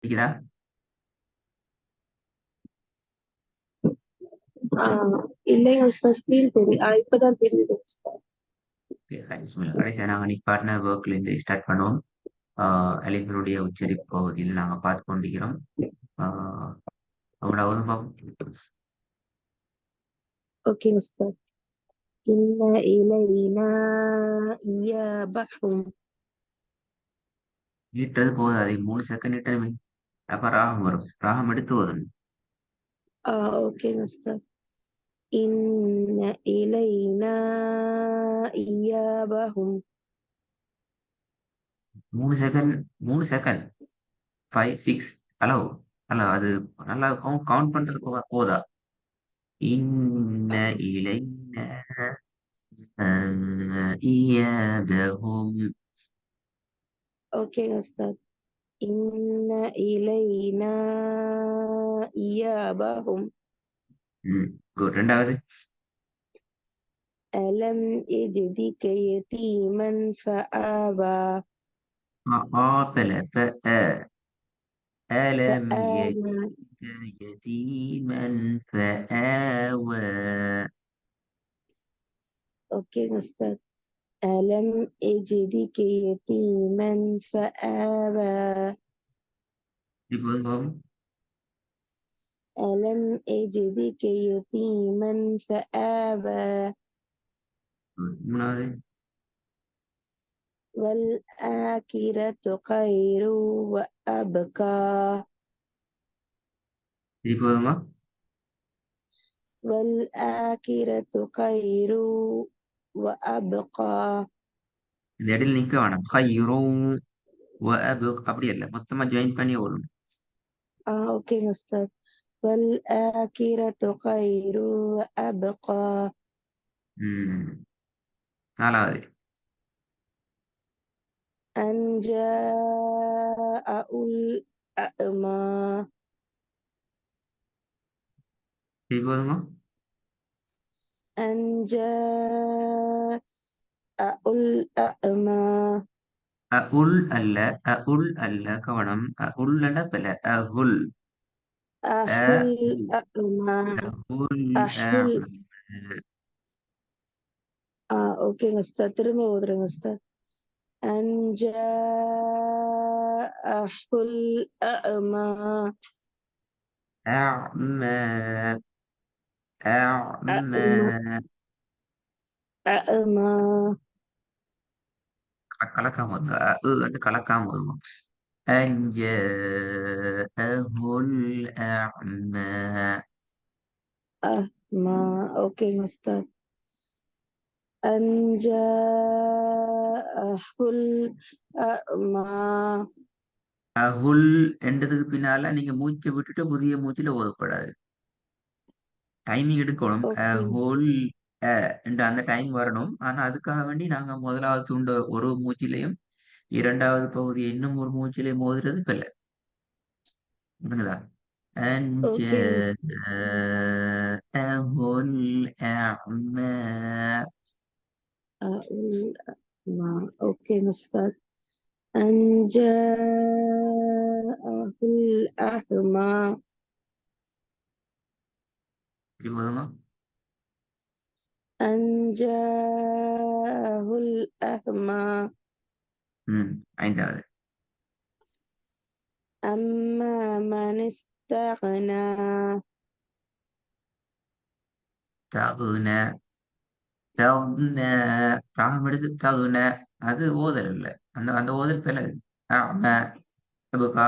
கேக்குதா? ஆஹ் இல்லைங்க உஸ்தாத், ஸ்கிரீன் தெரியும். இப்பதான் தெரியுது உஸ்தாத். ஓகே, பிஸ்மில்லா. கடைசியா நாங்க நிப்பாட்டின ஒர்க்ல இருந்து ஸ்டார்ட் பண்ணுவோம். அலிஃபினுடைய உச்சரிப்பு பகுதியில் நாங்க பார்த்து கொண்டிருக்கிறோம். ஆஹ் அவங்களோட அனுபவம் ஓகே உஸ்தாத். இன்ன இலைனா இயாபஹும். நீட்டுறது போதும். அதை 3 செகண்ட் நீட்டதுமே அப்ப ராகம் வரும். ராகம் எடுத்து வரும். ஓகே உஸ்தாத். இன்ன இலைனா இயாபஹும். 3 செகண்ட், 3 செகண்ட், 5, 6 அளவு அல்ல அது நல்லா கவுண்ட் பண்றதுக்கு போதா? இன்ன இலைன்னா இயபஹும். ஓகே உஸ்தாத். இன்ன இலைனா இயாபஹும். குட். ரெண்டாவது அலம் எஜிதிக யதீமன் ஃபஆவா. ஆப்பல ألم ஃபஆவா. يجدك يتيما فآوى. ஓகே உஸ்தாத். ألم يجدك يتيما فآوى. இப்போது ألم يجدك يتيما فآوى. மூணாவது والآخرة خير وأبقى. இப்போதுங்க والآخرة خير وأبقى. இந்த இடையில நிக்க வேணாம். خيرون وأبق அப்படி இல்லை, மொத்தமா ஜாயின் பண்ணி வரும். أوكي أستاذ. والآخرة خير وأبقى. ம் நாலாவது أن جاء الأعمى. இப்போதுங்க أن جاء الأعمى. அஉல் அல்ல, கவனம். அஉல் அல்ல பல அஹுல். أخو அஹுல் الأعمى. அஹுல் أخو. أوكي أستاذ، ترمي وترمي أستاذ. أن جاء أخو الأعمى. أعمى أعمى. أعمى. أعمى. கலக்காம வந்து கலக்காம வரும். أن جاءه الأعمى. أعمى. أوكي أستاذ. أن جاءه الأعمى. அகுல் என்றதுக்கு பின்னால நீங்க மூச்சை விட்டுட்டு புதிய மூச்சில ஓதக்கூடாது. டைமிங் எடுக்கணும். ஓகே. ஹோல் என்ற அந்த டைம் வரணும். ஆனா அதுக்காக வேண்டி நாங்க முதலாவது துண்ட ஒரு மூச்சிலையும் இரண்டாவது பகுதியை இன்னும் ஒரு மூச்சிலையும் மோதுறது பிள்ளை. புரியுதா? أن ஓகே. جاءه الأعمى. الأعمى. أوكي أستاذ. أن جاءه الأعمى. இப்போதுங்க أن جاءه الأعمى. ஐந்தாவது أما من استغنى. தகுன தகுன ராகம் எடுத்து தகுன. அது ஓதல் இல்லை. அந்த அந்த ஓதல் பிள்ளை. ஆம அபுகா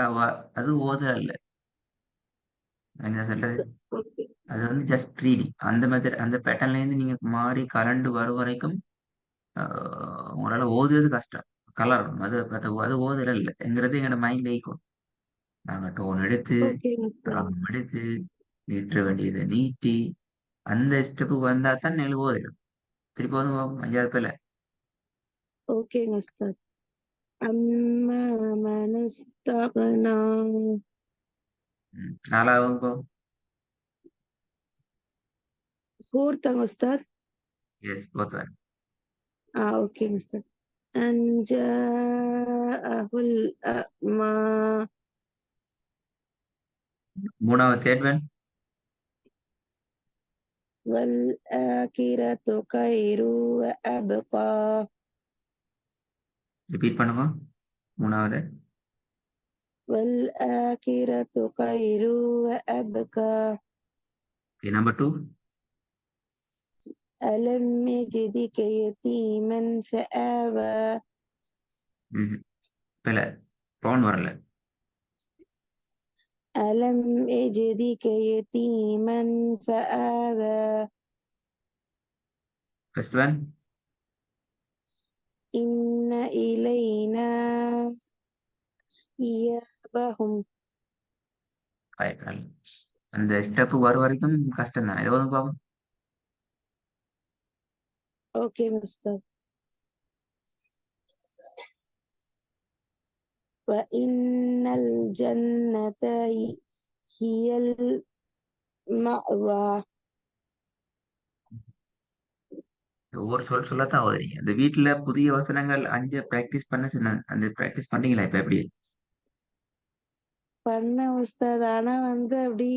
அவ, அது ஓதல் இல்லை. என்ன சொல்றது? ஓகே. அது வந்து ஜஸ்ட் ரீடிங். அந்த மெத்தட், அந்த பேட்டர்ன்ல இருந்து நீங்க மாறி கலண்டு வரும் வரைக்கும் உங்களால ஓதுறது கஷ்டம். கலரணும். அது ஓதல் இல்லைங்கிறது எங்களோட மைண்ட்ல ஈக்கும். நாங்க டோன் எடுத்து ஓகே அஸ்தாத். ராகம் எடுத்து நீட்ட வேண்டியதை நீட்டி அந்த ஸ்டெப்புக்கு வந்தா தான் நெல் ஓதிடும். திருப்பி வந்து அஞ்சாவது பேர்ல ஓகே அஸ்தாத். أما من استغنى. நாலாவது فورت أستاذ. எஸ் போத்துவேன். أوكي أستاذ. أن جاءه الأعمى. மூணாவது தேர்ட் ஒன். والآخرة خير وأبقى. ரிப்பீட் பண்ணுங்க மூணாவது. والآخرة خير وأبقى. நம்பர் 2. ألم يجدك يتيما فآوى. பில பவுன் வரல. ألم يجدك يتيما فآوى. First one. إن إلينا إيابهم. அந்த ஸ்டெப் வர வரைக்கும் கஷ்டம் தான். ஏதாவது பாவம். أوكي مستر. وإن الجنة هي المأوى. ஒவ்வொரு சொல்லத்தான் ஓதுறீங்க. இந்த வீட்டுல புதிய வசனங்கள் 5 பிராக்டிஸ் பண்ண சொன்ன அந்த பிராக்டிஸ் பண்ணீங்களா இப்ப எப்படி? பண்ண உஸ்தாத். ஆனா அப்படி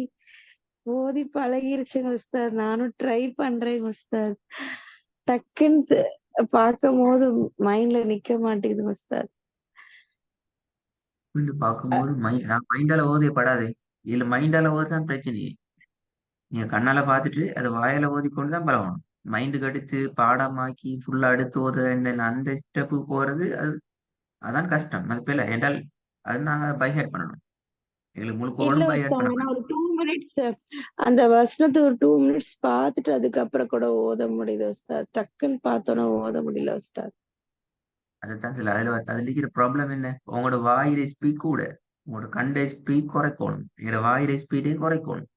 ஓதி பழகிருச்சுங்க உஸ்தாத். நானும் ட்ரை பண்றேன் உஸ்தாத். டக்குன்னு பார்க்கும் போது மைண்ட்ல நிக்க மாட்டேங்குது உஸ்தாத். பார்க்கும்போது மைண்டால ஓதே படாது. இதுல மைண்டால ஓதுதான் பிரச்சனையே. நீங்க கண்ணால பார்த்துட்டு அதை வாயால ஓதிக்கொண்டு தான் பழகணும். மைண்டுக்கு அடுத்து பாடமாக்கி ஃபுல்லா அடுத்து ஓத வேண்டிய அந்த ஸ்டெப்பு போறது அதான் கஷ்டம். அது பிள்ளை என்றால் அது நாங்க பைஹேட் பண்ணணும். எங்களுக்கு முழுக்க இல்ல ஓடும் பைஹேட் உஸ்தாத், பண்ண ஆனா முடியும். ஒரு 2 மினிட்ஸ் அந்த வசனத்தை ஒரு 2 மினிட்ஸ் பார்த்துட்டு அதுக்கப்புறம் கூட ஓத முடியுது உஸ்தாத். டக்குன்னு பார்த்தோன்னா ஓத முடியல உஸ்தாத். அதைத்தான் சில அதுல இருக்கிற ப்ராப்ளம் என்ன, உங்களோட வாயில ஸ்பீட் கூட உங்களோட கண்ட ஸ்பீட் குறைக்கணும். எங்களோட வாயில ஸ்பீடையும் குறைக்கணும்.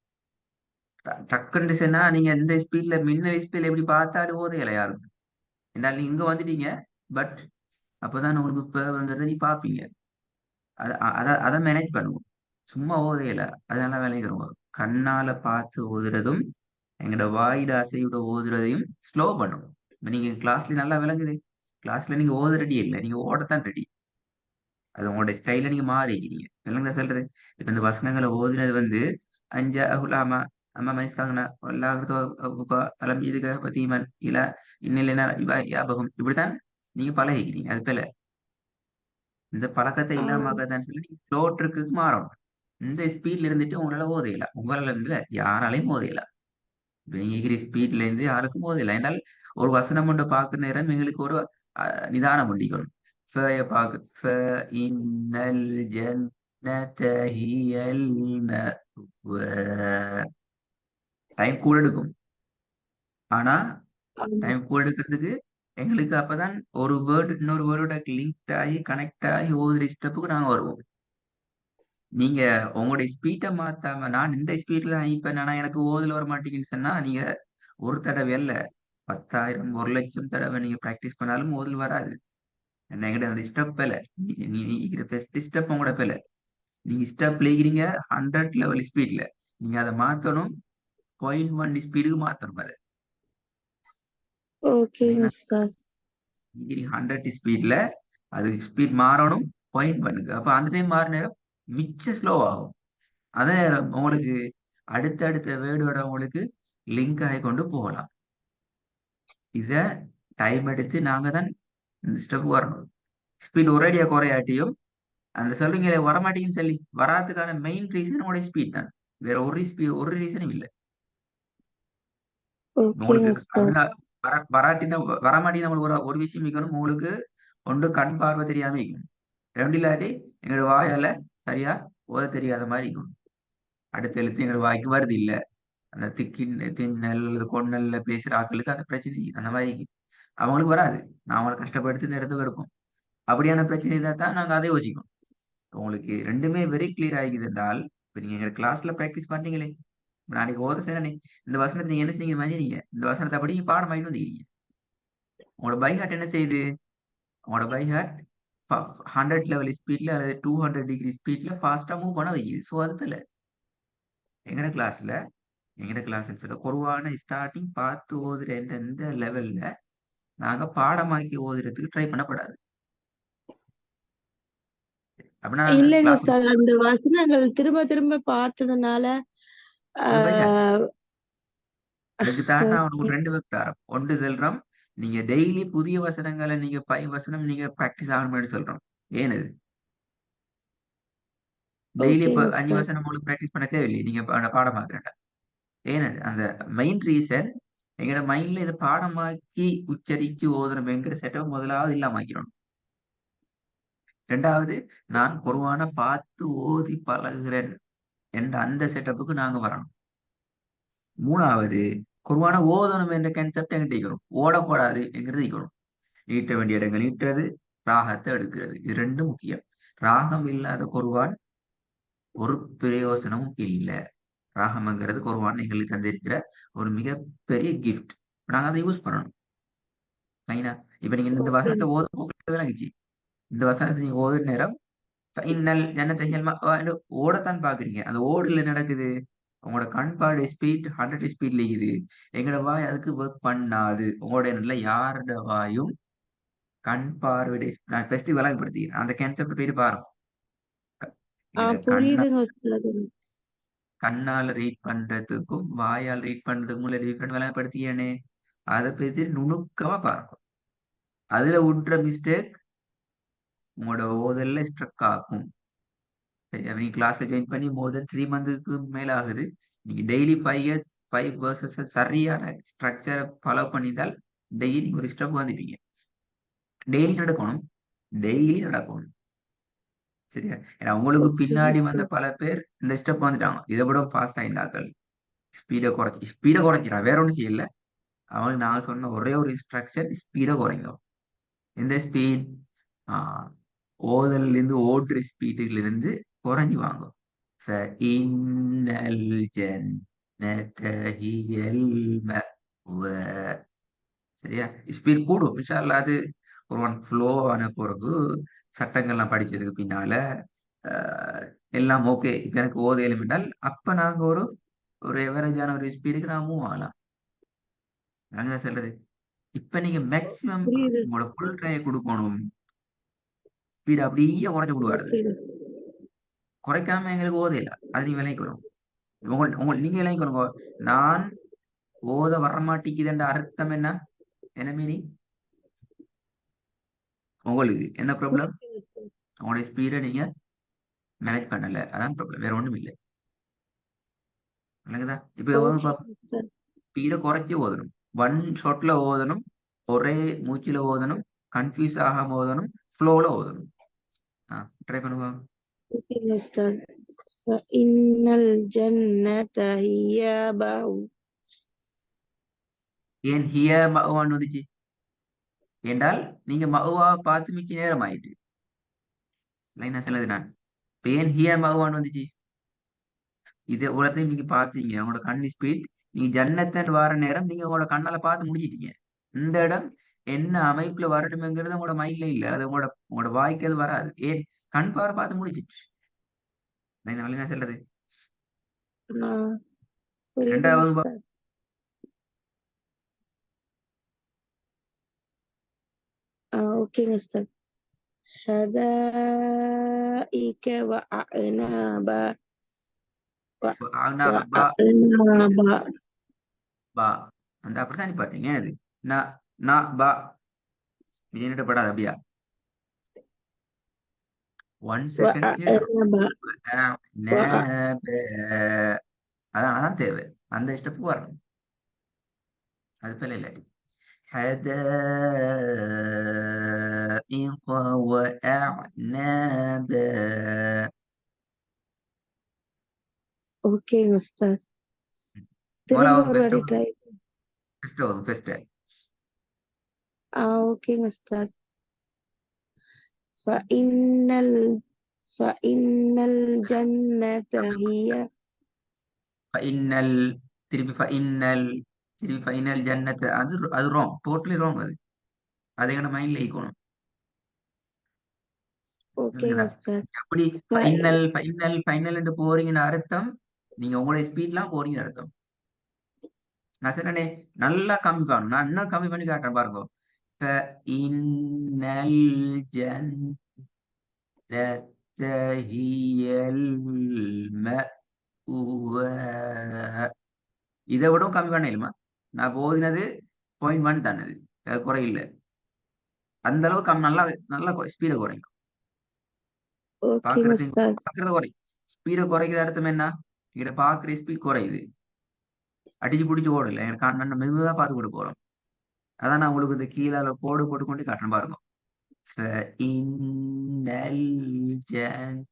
டக்குன்னு சொன்னா நீங்க எந்த ஸ்பீட்ல மின்னல் ஸ்பீட்ல எப்படி பார்த்தாலும் ஓதையில யாரும். என்னால் நீங்க இங்க வந்துட்டீங்க. பட் அப்பதான் உங்களுக்கு இப்ப வந்துடுறது நீ பார்ப்பீங்க. அதை மேனேஜ் பண்ணுவோம். சும்மா ஓதையில அதனால விளைகிறோம். கண்ணால பார்த்து ஓதுறதும் எங்களோட வாயிட அசையோட ஓதுறதையும் ஸ்லோ பண்ணும். இப்ப நீங்க கிளாஸ்ல நல்லா விளங்குது. கிளாஸ்ல நீங்க ஓத ரெடி இல்லை, நீங்க ஓடத்தான் ரெடி. அது உங்களோட ஸ்டைல நீங்க மாறிக்கிறீங்க. இல்லைங்க சொல்றது. இப்ப இந்த வசனங்களை ஓதுனது அஞ்சா அகுலாமா அம்மா மனிஸ்தாங்கனா அலம் இதுக பத்தீமன் இல்ல இன்னில்லைனா ஞாபகம் இப்படித்தான் நீங்க பழகிக்கிறீங்க. அது போல இந்த பழக்கத்தை ஆஹ் இல்லாமக்கத்தான் சொல்லி நீங்க ஃப்ளோ ட்ரிக்கு மாறணும். இந்த ஸ்பீட்ல இருந்துட்டு உங்களால ஓதையில உங்களால இருந்து யாராலையும் ஓதையில. இப்ப நீங்க இருக்கிற ஸ்பீட்ல இருந்து யாருக்கும் ஓதையில. என்றால் ஒரு வசனம் ஒன்று பார்க்குற நேரம் எங்களுக்கு ஒரு நிதானம் பண்ணிக்கணும். இன்னல் ஜன்னத ஹியல் டைம் கூட எடுக்கும். ஆனா ஆமா. டைம் கூட எடுக்கிறதுக்கு எங்களுக்கு அப்பதான் ஒரு வேர்டு இன்னொரு வேர்டோட லிங்க் ஆகி கனெக்ட் ஆகி ஒவ்வொரு ஸ்டெப்புக்கு நாங்க வருவோம். நீங்க உங்களுடைய ஸ்பீட்டை மாத்தாம நான் இந்த ஸ்பீட்ல இப்ப நான் எனக்கு ஓதுல வர மாட்டேங்குன்னு சொன்னா நீங்க ஒரு தடவை இல்ல 10,000 1,00,000 தடவை நீங்க பிராக்டிஸ் பண்ணாலும் ஓதுல் வராது. என்கிட்ட அந்த ஸ்டெப் இல்ல. நீங்க ஃபர்ஸ்ட் ஸ்டெப் உங்களோட பேல நீங்க ஸ்டெப் இருக்கிறீங்க 100 லெவல் ஸ்பீட்ல. நீங்க அதை மாத்தணும் 0.1 ஸ்பீடுக்கு மாத்தணும். அதை ஓகே உஸ்தாத். 100 ஸ்பீட்ல அது ஸ்பீட் மாறணும் 0.1க்கு. அப்ப அந்த டைம் மாறின நேரம் மிச்ச ஸ்லோ ஆகும். அதே நேரம் உங்களுக்கு அடுத்தடுத்த வேர்டோட உங்களுக்கு லிங்க் ஆகி கொண்டு போகலாம். இத டைம் எடுத்து நாங்க தான் இந்த ஸ்டெப் வரணும். ஸ்பீட் ஒரேடியா குறையாட்டியும் அந்த சொல்றீங்க வரமாட்டேங்குன்னு சொல்லி வராதுக்கான மெயின் ரீசன் உங்களுடைய ஸ்பீட் தான். வேற ஒரு ரீசனும் இல்லை. ஓகே உங்களுக்கு உஸ்தாத். வராட்டினா வரமாட்டேங்குது. நம்மளுக்கு ஒரு விஷயம் இருக்கணும். உங்களுக்கு ஒன்று கண் பார்வை தெரியாம இருக்கணும். ரெண்டு இல்லாட்டி எங்களோட வாயால சரியா ஓத தெரியாத மாதிரி இருக்கணும். அடுத்த எழுத்து எங்களோட வாய்க்கு வருது இல்ல. அந்த திண்ணல் கொன்னல்ல பேசுற ஆட்களுக்கு அந்த பிரச்சனை அந்த மாதிரி அவங்களுக்கு வராது. நான் அவங்களை கஷ்டப்படுத்தி இந்த இடத்துக்கு எடுப்போம். அப்படியான பிரச்சனை தான் நாங்க அதை யோசிக்கணும். உங்களுக்கு ரெண்டுமே வெரி கிளியர் ஆகிக்குது என்றால் இப்ப நீங்க எங்க கிளாஸ்ல பிராக்டிஸ் பண்றீங்களே. நாளைக்கு ஓத சேரனே இந்த வசனத்தை நீங்க என்ன செய்யுங்க மாதிரி நீங்க இந்த வசனத்தை அப்படி நீங்க பாடம் ஆகிட்டு வந்துக்கிறீங்க. உங்களோட பை ஹார்ட் என்ன செய்யுது? உங்களோட பை ஹார்ட் 100 லெவல் ஸ்பீட்ல அல்லது 200 டிகிரி ஸ்பீட்ல ஃபாஸ்டா மூவ் பண்ண வைக்குது. ஸோ அது இல்ல எங்கட கிளாஸ்ல எங்கட கிளாஸ்ல சொல்ல குறைவான ஸ்டார்டிங் பார்த்து ஓதுற எந்த லெவல்ல நாங்க பாடமாக்கி ஓதுறதுக்கு ட்ரை பண்ணப்படாது. அப்படின்னா நாங்க இல்லைங்க கிளாஸ் உஸ்தாத். அந்த வசனங்கள் திரும்ப திரும்ப பார்த்ததுனால அது பையன் ஆஹ் அதுக்கு தான் நான் ஓகே. உங்களுக்கு 2 வகுப்பு தரேன். ஒன்று சொல்றோம், நீங்க டெய்லி புதிய வசனங்களை நீங்க 5 வசனம் நீங்க பிராக்டிஸ் ஆகணும்னு சொல்றோம். ஏன் அது? டெய்லி இப்ப ஓகேங்க 5 உஸ்தாத். வசனம் உங்களுக்கு பிராக்டிஸ் பண்ண தேவையில்லையே. நீங்க பாடமாக்குறேன்டா. ஏன் அது? அந்த மெயின் ரீசன் எங்களோட மைண்ட்ல இதை பாடமாக்கி உச்சரிச்சு ஓதுறோம்ங்கிற செட்டப் முதலாவது இல்லாம ஆக்கிறோம். 2வது நான் குர்ஆனை பார்த்து ஓதி பழகுறேன் என்ற அந்த செட்டப்புக்கு நாங்க வரணும். 3வது குர்ஆனை ஓதணும் என்ற கான்செப்ட் எங்கிட்ட இருக்கணும். ஓடக்கூடாது என்கிறது இருக்கணும். நீட்ட வேண்டிய இடங்கள் நீட்டுறது, ராகத்தை எடுக்கிறது. இது 2 முக்கியம். ராகம் இல்லாத குர்ஆன் ஒரு பிரயோசனமும் இல்ல. ராகம்ங்கிறது குர்ஆன் எங்களுக்கு தந்திருக்கிற ஒரு மிகப்பெரிய கிஃப்ட். நாங்க அதை யூஸ் பண்ணணும். ரைட்டா? இப்ப நீங்க இந்த ஓகேங்க வசனத்தை ஓத உஸ்தாத். போக விளங்குச்சு. இந்த வசனத்தை நீங்க ஓதுற நேரம் இன்னல் ஜன்னத ஹியல் மஅவான்னு ஓடத்தான் பாக்குறீங்க. அந்த ஓடுல என்ன நடக்குது? உங்களோட கண் பார்வை ஸ்பீட் 100 ஸ்பீட்ல இருக்குது. எங்கட வாய் அதுக்கு ஒர்க் பண்ணாது. உங்களோட எண்ணத்துல யாரோட வாயும் கண் பார்வையுடைய நான் ஃபர்ஸ்ட் விளங்கப்படுத்திக்கிறேன். அந்த கான்செப்ட் போயிட்டு பாருங்க. எங்கட புரியுதுங்க உஸ்தாத். கண்ணால ரீட் பண்றதுக்கும், வாயால் ரீட் பண்றதுக்கும் உள்ள டிஃபரெண்ட் விளங்கப்படுத்தியேனே. அத பத்தி நுணுக்கமா பாருங்க. அதுல விட்ற மிஸ்டேக் உங்களோட ஓதல்ல ஸ்ட்ரக் ஆகும். சரியா? நீங்க கிளாஸ்ல ஜாயின் பண்ணி மோர் தென் 3 மந்த்ஸ்க்கு மேல ஆகுது. நீங்க டெய்லி 5 இயர்ஸ் 5 வெர்சஸ் சரியான ஸ்ட்ரக்சர ஃபாலோ பண்ணிட்டால் டெய்லி நீங்க ஒரு ஸ்டெப் வந்துப்பீங்க. டெய்லி நடக்கணும். டெய்லி நடக்கணும். சரியா? ஏன்னா உங்களுக்கு ஓகேங்க பின்னாடி வந்த உஸ்தாத். பல பேர் இந்த ஸ்டெப் வந்துட்டாங்க. இதை விட ஃபாஸ்டா இருந்தார்கள். ஸ்பீட குறைக்கிறான். வேற ஒண்ணும் செய்யல. அவங்களுக்கு நான் சொன்ன ஒரே ஒரு இன்ஸ்ட்ரக்ஷன் ஸ்பீட குறைக்கும். எந்த ஸ்பீட்? ஆ ஓதல்ல இருந்து ஓடுற ஸ்பீடுல இருந்து குறைஞ்சு வாங்கும். فإن الجنة هي المأوى. சரியா? ஸ்பீட் கூடும். இன்ஷா அல்லாஹ் அது ஒரு ஒன் ஃப்ளோ ஆன பிறகு சட்டங்கள்லாம் படிச்சதுக்கு பின்னால எல்லாம் ஓகே. இப்ப எனக்கு ஓத எலிமெண்டால் அப்ப நாங்க ஒரு ஒரு எவரேஜான ஒரு ஸ்பீடுக்கு நான் மூவ் ஆகலாம். நாங்க தான் சொல்றது. இப்ப நீங்க மேக்ஸிமம் புரியுது. உங்களோட ஃபுல் ட்ரையை கொடுக்கணும். ஸ்பீட் அப்படியே குறைச்சு விடுவாரு. ஓகேங்க. குறைக்காம எங்களுக்கு ஓதையில அது நீங்க விளைவிக்கணும். நீங்க விளைவிக்கணுங்க. நான் ஓத வரமாட்டேங்குதுன்ற அர்த்தம் என்ன? என்ன மீனிங்? உங்களுக்கு என்ன ப்ராப்ளம்? புரியுதுங்க உஸ்தாத். உங்களுடைய ஸ்பீட நீங்க மேனேஜ் பண்ணல. அதான் ப்ராப்ளம். வேற ஒண்ணும் இல்ல. விளங்குதா? இப்ப ஓகேங்க உஸ்தாத். ஸ்பீட குறைச்சு ஓதணும். ஒன் ஷாட்ல ஓதணும். ஒரே மூச்சுல ஓதணும். கன்ஃபியூஸ் ஆகாம ஓதணும். ஃப்ளோல ஓதணும். ட்ரை பண்ணுவோம். ஓகேங்க உஸ்தாத். இன்னல் ஜன்னத ஹிய பவு. ஏன் ஹிய மஅவான்னு வந்துச்சு? என்றால் நீங்க மஅவா பார்த்து மிச்ச நேரம் ஆயிட்டு. லைனா சொல்லுது நான். இப்ப ஏன் ஹிய மஅவான்னு வந்துச்சு? இது இவ்வளத்தையும் நீங்க பார்த்தீங்க. உங்களோட கண் ஸ்பீட் நீங்க ஜன்னத்தன்னு வர நேரம் நீங்க உங்களோட கண்ணால பார்த்து முடிச்சிட்டீங்க. இந்த இடம் என்ன அமைப்புல வரணுங்கிறது உங்களோட மைண்ட்ல இல்ல. அது உங்களோட உங்களோட வாய்க்கு அது வராது. ஏன் கண் பார்வை பார்த்து முடிச்சிட்டு. நான் என்ன சொல்றது? ஆ புரியுதுங்க 2வது உஸ்தாத். ஓகேங்க உஸ்தாத். حدائق وأعنابا ஆனா பா وأعنابا. பா அந்த அப்படித்தான் நிப்பாட்டீங்க. ஏன் அது? நான் நான் பா இது படாது அப்படியா? 1 செகண்ட்ஸ் நீட்டணும். وأعنابا. அதான் அதான் தேவை. அந்த ஸ்டெப்புக்கு வரணும். அது போல இல்லாட்டி حدائق وأعنابا. ஓகேங்க உஸ்தாத். திரும்ப முதலாவது ஒரு வாட்டி ட்ரை. பெஸ்ட். ஓகேங்க உஸ்தாத். فإن ال... فإن الجنة هي. ஃபைனல் திருப்பி ஃபைனல் திருப்பி ஃபைனல் ஜன்னத் அது ராங். டோட்டலி ராங் அது. அது எங்க மைண்ட்ல ஈக்கணும். ஓகேங்க புரியுதா? உஸ்தாத். எப்படி ஃப- ஃபைனல் என்று போறீங்கன்னு அர்த்தம் நீங்க உங்களுடைய ஸ்பீட்லாம் போறீங்கன்னு அர்த்தம். நான் சொன்னேனே நல்லா கம்மி பண்ணணும். நான் இன்னும் கம்மி பண்ணி காட்டுறேன் பாருங்க. فإن الجنة ஹியல் இதை விடவும் கம்மி பண்ணலுமா? நான் போதினது 0.1 தானது, அது குறையில்ல. அந்த அளவுக்கு நல்லா நல்லா ஸ்பீடை குறையும். ஓகேங்க பாக்குறது உஸ்தாத். பாக்குறது குறையும். ஸ்பீடை குறைக்கிற அர்த்தம் என்ன? இதை பாக்குற ஸ்பீட் குறையுது, அடிச்சு பிடிச்சு ஓடல. எனக்கு நான் மெதுவாக பார்த்து கொண்டு போறோம். அதான் நான் உங்களுக்கு இந்த கீழே கோடு போட்டு கொண்டு காட்டுறேன் பாருங்க. فإن الجنة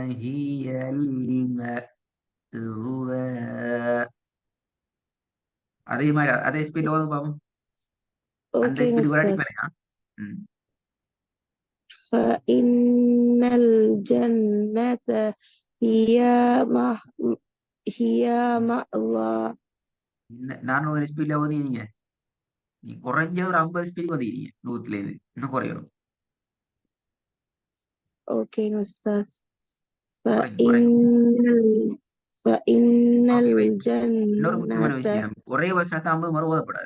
هي المأوى. அதே மாதிரி அதே ஸ்பீட்ல ஓதும் பாப்போம். அந்த ஓகேங்க ஸ்பீடு கூட உஸ்தாத். அடிப்பலையா? ம். فإن الجنة هي مح هي مأوى. நான் ஒரு ஸ்பீட்ல ஓதினீங்க, நீ குறைஞ்ச ஒரு 50 ஸ்பீடுக்கு வந்துக்கிறீங்க. 100ல இருந்து இன்னும் குறையும். ஓகேங்க உஸ்தாத். குறையும் குறையும். فإن ال- فإن ஓகே வை. இன்னொரு முக்கியமான الجنة. விஷயம், ஒரே வசனத்தை 50 முறை ஓதப்படாது.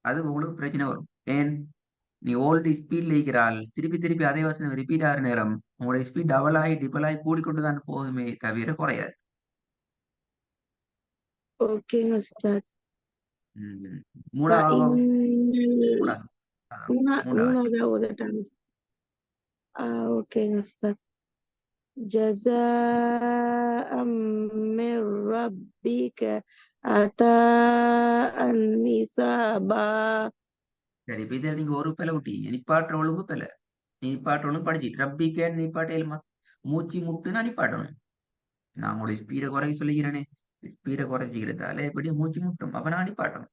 அது உங்களுக்கு பிரச்சனை வரும். ஏன்? நீ ஓல்டு ஸ்பீட்ல இருக்கிறாள், திருப்பி திருப்பி அதே வசனம் ரிப்பீட் ஆகிற நேரம் உங்களுடைய ஸ்பீட் டபுள் ஆகி டிபிள் ஆகி கூடிக்கொண்டுதான் போகுமே தவிர குறையாது. ஓகேங்க உஸ்தாத். ம். மூணாவது فإن பாவம். ال- மூணாவது. அதான், மூன்றாவது. மூணாவது ஓதட்டாங்க. ஓகேங்க உஸ்தாத். جزاء من ربك عطاء حسابا. சரி, இப்ப இதை நீங்க ஒரு பிழை விட்டீங்க. நிப்பாட்டுற ஒழுங்கு பிழை. நீ நிப்பாட்டுற ஒழுங்கு படிச்சுட்டு ரப்பிக்கேன்னு நிப்பாட்டையிலுமா? மூச்சு முட்டுனா நிப்பாட்டணும். நான் உங்களுடைய ஸ்பீடை குறைக்க சொல்லிக்கிறேனே, ஸ்பீடை குறைச்சிக்கிறதால எப்படி மூச்சு முட்டும், அப்ப நான் நிப்பாட்டணும்.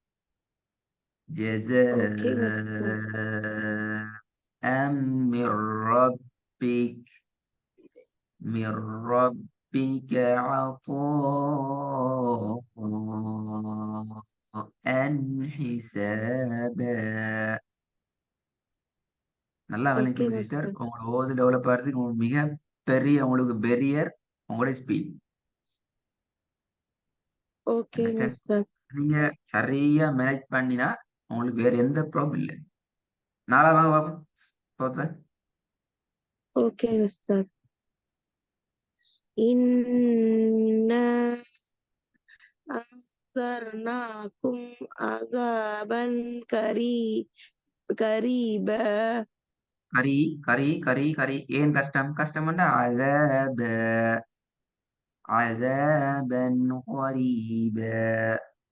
ஓகேங்க உஸ்தாத். جزاء من ربك من ربك عطاء حسابا. நல்லா விளங்கிக்கோங்க ஓகேங்க சிஸ்டர். உஸ்தாத். உங்களோட ஓது டெவலப் ஆகிறதுக்கு மிக பெரிய உங்களுக்கு பெரியர் உங்களோட ஸ்பீட். ஓகேங்க அண்டர்ஸ்டாண்ட்? உஸ்தாத். நீங்க சரியா மேனேஜ் பண்ணினா உங்களுக்கு வேற எந்த ப்ராப்ளம் இல்லை. நாளா வாங்க பாப்போம். தோத்த ஓகேங்க உஸ்தாத். إنا أنذرناكم عذابا قريبا. கரி கரி கரி கரி. ஏன் கஷ்டம்? கஷ்டம் அதாப அதாபன் கரீப.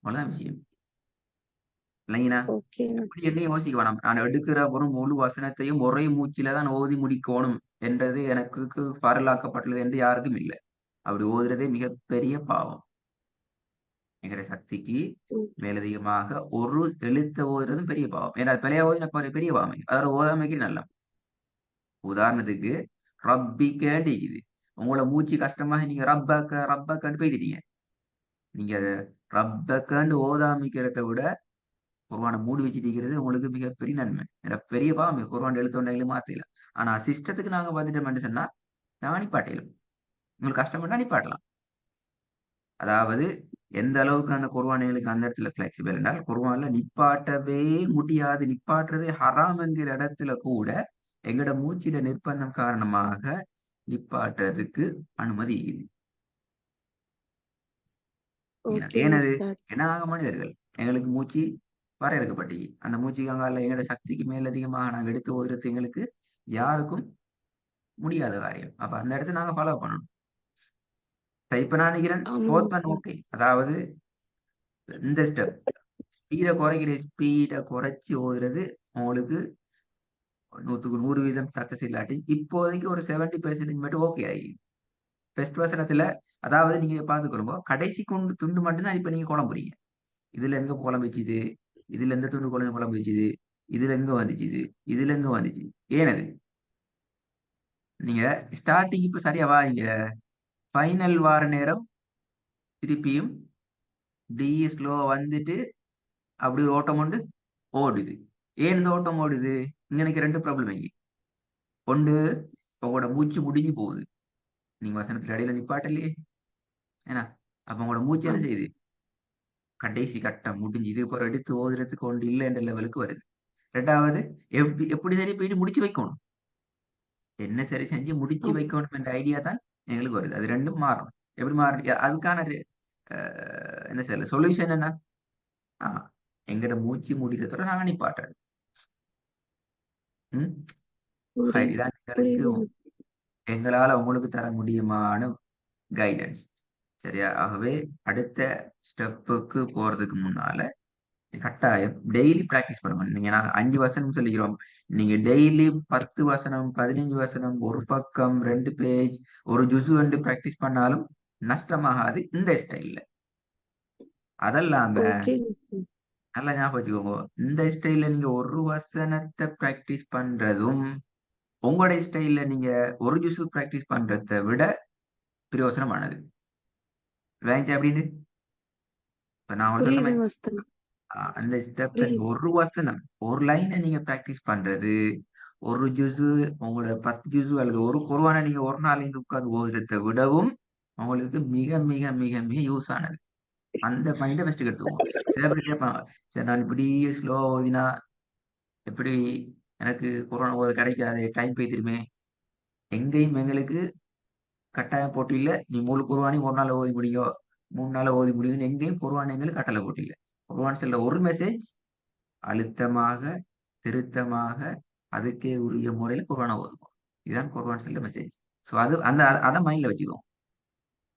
அவ்வளவுதான் விஷயம். இல்லைங்களா? ஓகேங்க. இப்படி என்ன யோசிக்க வேணாம். நான் எடுக்கிற ஒரு முழு வசனத்தையும் ஒரே மூச்சில தான் ஓதி முடிக்கணும் என்றது எனக்கு பரலாக்கப்பட்டுள்ளது என்று யாருக்கும் இல்லை. அப்படி ஓதுறதே மிகப்பெரிய பாவம். என்கிற சக்திக்கு மேலதிகமாக ஒரு எழுத்த ஓதுறதும் பெரிய பாவம். ஏன்னா அது பிழையா ஓதின பெரிய பாவம். அதோட ஓதாமைக்கு நல்ல உதாரணத்துக்கு ரப்பிக்கேண்டு இருக்குது. உங்களோட மூச்சு கஷ்டமாக நீங்க ரப்பக்க ரப்பக்கன்னு போய்த்திட்டீங்க. நீங்க அதை ரப்பக்கன்னு ஓதாமிக்கிறத விட குர்ஆனை மூடி வச்சுட்டு உங்களுக்கு மிகப்பெரிய நன்மை. ஏன்னா பெரிய பாவம் குர்ஆன் எழுத்தொண்டைகளும் மாத்தல. ஆனா சிஸ்டத்துக்கு நாங்க வந்துட்டோம்னு சொன்னா நான் நிப்பாட்டிலும். உங்களுக்கு கஷ்டப்பட்டா நிப்பாட்டலாம். அதாவது எந்த அளவுக்கு அந்த குர்ஆனிகளுக்கு அந்த இடத்துல பிளெக்சிபிள் என்றால், குர்ஆன்ல நிப்பாட்டவே முடியாது, நிப்பாட்டுறதே ஹராம் என்கிற இடத்துல கூட எங்கட மூச்சில நிர்பந்தம் காரணமாக நிப்பாட்டுறதுக்கு அனுமதி இருக்குது. ஓகேங்க ஏனது? உஸ்தாத். ஏன்னா நாங்க மனிதர்கள். எங்களுக்கு மூச்சு வரையறுக்கப்பட்டது. அந்த மூச்சுக்கு அங்கால எங்கட சக்திக்கு மேலதிகமாக நாங்க எடுத்து ஓதுறது எங்களுக்கு யாருக்கும் முடியாத காரியம். அப்ப அந்த இடத்த நாங்க ஃபாலோ பண்ணணும். சரி, இப்ப நான் நினைக்கிறேன் ஆமாங்க ஃபோர்த் ஒன் உஸ்தாத். ஓகே. அதாவது இந்த ஸ்டெப் ஸ்பீடை குறைச்சு ஓதுறது உங்களுக்கு 100க்கு 100% சக்சஸ் இல்லாட்டி இப்போதைக்கு ஒரு 70% மட்டும் ஓகே ஆகி ஃபர்ஸ்ட் வசனத்துல, அதாவது நீங்க பார்த்துக்கொள்ளுங்க, கடைசி கொண்டு துண்டு மட்டும்தான் இப்ப நீங்க குழம்புறீங்க. இதுல எங்க குழம்பு வச்சுது, இதுல எந்த துண்டு குழம்பு வச்சுது, இதுல எங்க வந்துச்சு இது, இதுல எங்க வந்துச்சு. ஏனது? நீங்க ஸ்டார்டிங் இப்ப சரியா வாரீங்க, ஃபைனல் வார நேரம் திருப்பியும் ஸ்லோவா வந்துட்டு அப்படி ஒரு ஓட்டம் கொண்டு ஓடுது. ஏன் இந்த ஓட்டம் ஓடுது? இங்க எனக்கு ரெண்டு ப்ராப்ளம் இங்க. ஒன்று, உங்களோட மூச்சு முடிஞ்சு போகுது. நீங்க வசனத்துல இடையில நிப்பாட்டலையே. ஏன்னா அப்ப உங்களோட மூச்சு என்ன ஆம். செய்யுது? கடைசி கட்டம் முடிஞ்சு இது ஒரு எடுத்து ஓதுறதுக்கு ஒன்று இல்லை என்ற லெவலுக்கு வருது. ரெண்டாவது, எப்படி சரி போயிட்டு முடிச்சு வைக்கணும். என்ன சரி செஞ்சு முடிச்சு ஆம். வைக்கணும் என்ற ஐடியா தான் எங்களுக்கு வருது. அது ரெண்டும் மாறும். எப்படி மாறும்? அதுக்கான என்ன சொல்ல சொல்யூஷன் என்ன? ஆ, எங்கட மூச்சு முடிக்கிறதோட நாங்க நிப்பாட்டுறது. ம். புரியுது இதான் எங்களுக்கு புரியுது எங்களால உங்களுக்கு தர முடியுமான கைடன்ஸ். சரியா? ஆகவே அடுத்த ஸ்டெப்புக்கு போறதுக்கு முன்னால கட்டாயம் டெய்லி பிராக்டிஸ் பண்ணணும். நீங்க நான் 5 வசனம் சொல்லிக்கிறோம். நீங்க டெய்லி 10 வசனம், 15 வசனம், ஒரு பக்கம், 2 பேஜ், ஒரு ஜுசு வந்து பிராக்டிஸ் பண்ணாலும் நஷ்டமாகாது இந்த ஸ்டைல்ல. அதல்லாம ஓகே நல்லா ஞாபகம் வச்சுக்கோங்க. இந்த ஸ்டைல்ல நீங்க ஒரு வசனத்தை பிராக்டிஸ் பண்றதும், உங்களுடைய ஸ்டைல்ல நீங்க ஒரு ஜுசு பிராக்டிஸ் பண்றதை விட பிரயோசனமானது. வேங்க அப்படின்னு இப்ப நான் உங்களுக்கு சொல்ற மாதிரி புரியுதுங்க உஸ்தாத். அந்த ஸ்டெப்ல நீங்க புரியுது. ஒரு வசனம், ஒரு லைனை நீங்க பிராக்டிஸ் பண்றது, ஒரு ஜுசு உங்களோட 10 ஜுசு அல்லது ஒரு குர்ஆனை நீங்க ஒரு நாளைக்கு உட்கார்ந்து ஓதுறதை விடவும் உங்களுக்கு மிக மிக மிக மிக யூஸ் ஆனது. அந்த மைண்டை ஃபர்ஸ்ட் எடுத்துக்குவோம். சில பேர் கேட்பாங்க, சரி நான் இப்படி ஸ்லோ ஓதினா எப்படி எனக்கு குர்ஆன் ஓத கிடைக்காது, டைம் போய்த்திருமே. எங்கேயும் எங்களுக்கு கட்டாயம் போட்டு இல்ல. நீ முழு குர்ஆனையும் ஒரு நாள்ல ஓதி முடிங்க, 3 நாள்ல ஓதி முடியும்னு எங்கேயும் குர்ஆன் எங்களுக்கு கட்டளை போட்டு இல்ல. குர்ஆன் சொல்ல ஒரு மெசேஜ் அழுத்தமாக, திருத்தமாக, அதுக்கே உரிய முறையில குர்ஆன ஓதுவோம். இதுதான் குர்ஆன் சொல்ற மெசேஜ். சோ அது அந்த அத மைண்ட்ல வச்சுக்குவோம்.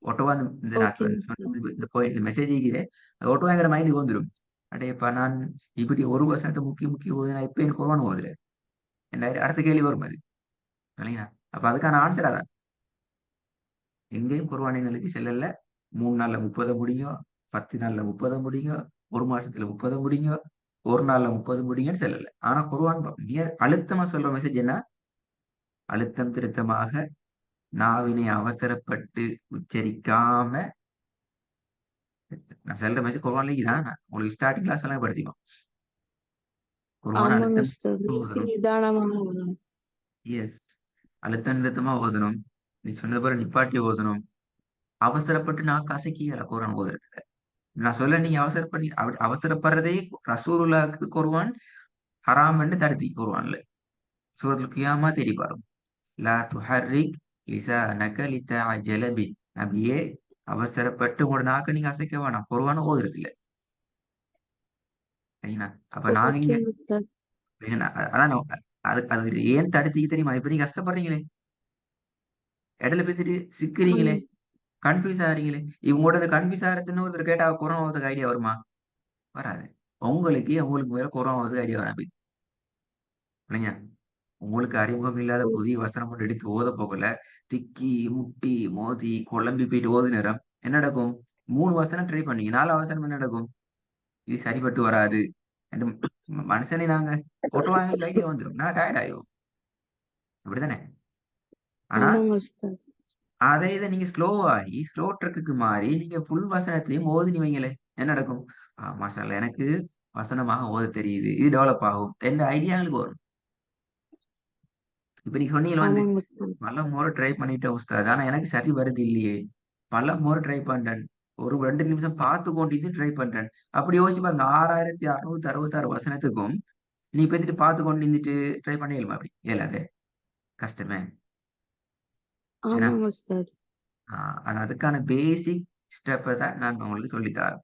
ஒட்டோவா இந்த நான் ஓகேங்க உஸ்தாத். சொன்ன இந்த மெசேஜ் இருக்குது. அது ஒட்டோவா எங்கட மைண்டுக்கு வந்துரும். அடேப்பா நான் இப்படி ஒரு வசனத்த முக்கி முக்கி ஓதி நான் இப்ப எனக்கு குர்ஆன் ஓதுறேன். என்ன அடுத்த கேள்வி வரும் அது. இல்லைங்களா? அப்ப அதுக்கான ஆன்ஸர் அதான். எங்கேயும் குர்ஆன் எங்களுக்கு செல்லல. 3 நாள்ல 30 முடிங்க, 10 நாள்ல 30 முடிங்க, 1 மாசத்துல 30 முடிங்க, 1 நாள்ல 30 முடிங்கன்னு செல்லல. ஆனா குர்ஆன் மிக அழுத்தமா சொல்ற மெசேஜ் என்ன? அழுத்தம் திருத்தமாக நாவினை அவசரப்பட்டு உச்சரிக்காம நான் சொல்ற மெசேஜ் குர்ஆன்ல இதான். உங்களுக்கு ஸ்டார்டிங் கிளாஸ் எல்லாம் படிச்சுக்கோ. குர்ஆன ஆமாங்க அழுத்தம் உஸ்தாத். ஓதணும். நிதானமா ஓதணும். எஸ். அழுத்தம் திருத்தமா ஓதணும். நீ சொன்னது போல நிப்பாட்டி ஓதணும். அவசரப்பட்டு நான் கசக்கியல குர்ஆன் ஓதுறதுல. நான் சொல்ல நீங்க அவசரப்படி அவசரப்படுறதே ரசூலுல்லாஹ்க்கு குர்ஆன் ஹராம் என்று தடுத்தி குர்ஆன்ல. சூரத்துல் கியாமா தேடி பாருங்க. லா துஹர்ரிக் லிசானக லிதஅஜல பி. நபியே அவசரப்பட்டு உங்களோட நாக்க நீங்க அசைக்க வேணாம். குர்ஆன ஓதுறது இல்ல. சரிங்களா? அப்ப நாங்க இங்க ஓகேங்க உஸ்தாத். அதான் அது அது ஏன் தடுத்தீங்க தெரியுமா? இப்ப நீங்க கஷ்டப்படுறீங்களே. இடையில பேத்துட்டு சிக்குறீங்களே. ஆமா. கன்ஃப்யூஸ் ஆகுறீங்களே. இவங்களோட இந்த கன்ஃப்யூஸ் ஆகுறதுன்னு ஒருத்தர் கேட்டா குர்ஆன் ஓதுறதுக்கு ஐடியா வருமா? வராது. உங்களுக்கு மேல குர்ஆன் ஓதுறதுக்கு ஐடியா வராது. இல்லைங்க? உங்களுக்கு அறிமுகம் இல்லாத ஓ- புதிய வசனம் ஒண்ணு எடுத்து ஓத போகல. திக்கி, முட்டி, மோதி, குழம்பி போயிட்டு ஓதுன என்ன நடக்கும்? 3 வசனம் ட்ரை பண்ணீங்க. 4 வசனம் என்ன நடக்கும்? இது சரிப்பட்டு வராது. என்று மனுஷனே நாங்க ஓட்டுவாங்களுக்கு ஐடியா வந்துரும். நான் டயர்ட் ஆயிரும். அப்படித்தானே? ஆனா, ஆமாங்க உஸ்தாத். அதே இத நீங்க ஸ்லோ ஆகி, ஸ்லோ ட்ரக்குக்கு மாறி, நீங்க ஃபுல் வசனத்தையும் ஓதுனீ வைங்களேன். என்ன நடக்கும்? மாஷா அல்லாஹ் எனக்கு வசனமாக ஓதத் தெரியுது. இது டெவலப் ஆகும். என்ற ஐடியா எங்களுக்கு வரும். இப்ப நீங்க சொன்னீங்கல்ல ஆமாங்க உஸ்தாத். பலமுறை ட்ரை பண்ணிட்டேன் உஸ்தாத். ஆனா எனக்கு சரி வருது இல்லையே. பலமுறை ட்ரை பண்றேன். ஒரு 2 நிமிஷம் பார்த்து கொண்டிருந்து ட்ரை பண்றேன். அப்படி யோசிச்சு பாருங்க. 6666 வசனத்துக்கும் நீ போயிட்டு பார்த்து கொண்டு இருந்துட்டு ட்ரை பண்ண இயலுமா அப்படி? இயலாதே. கஷ்டமே. ஏன்னா, ஆமாங்க உஸ்தாத். அதுக்கான பேசிக் ஸ்டெப்ப தான் நான் உங்களுக்கு சொல்லித் தரேன்.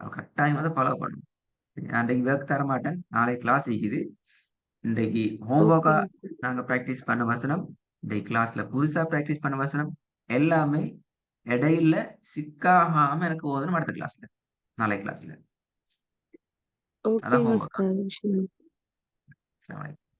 கட்டாயமா அத ஃபாலோ பண்ணணும். நான் இன்னைக்கு ஒர்க் தர மாட்டேன். நாளைக்கு கிளாஸ் இருக்குது. இன்றைக்கு ஹோம் ஒர்க்கா ஓகேங்க. நாங்க பிராக்டிஸ் பண்ண வசனம், இன்றைக்கு கிளாஸ்ல புதுசா பிராக்டிஸ் பண்ண வசனம், எல்லாமே இடையில சிக்காகாம எனக்கு ஓதணும் அடுத்த கிளாஸ்ல. நாளை கிளாஸ்ல. அதான் ஓகேங்க ஹோம் ஒர்க்கா. உஸ்தாத். அஸ்ஸலாமு அலைக்கும்.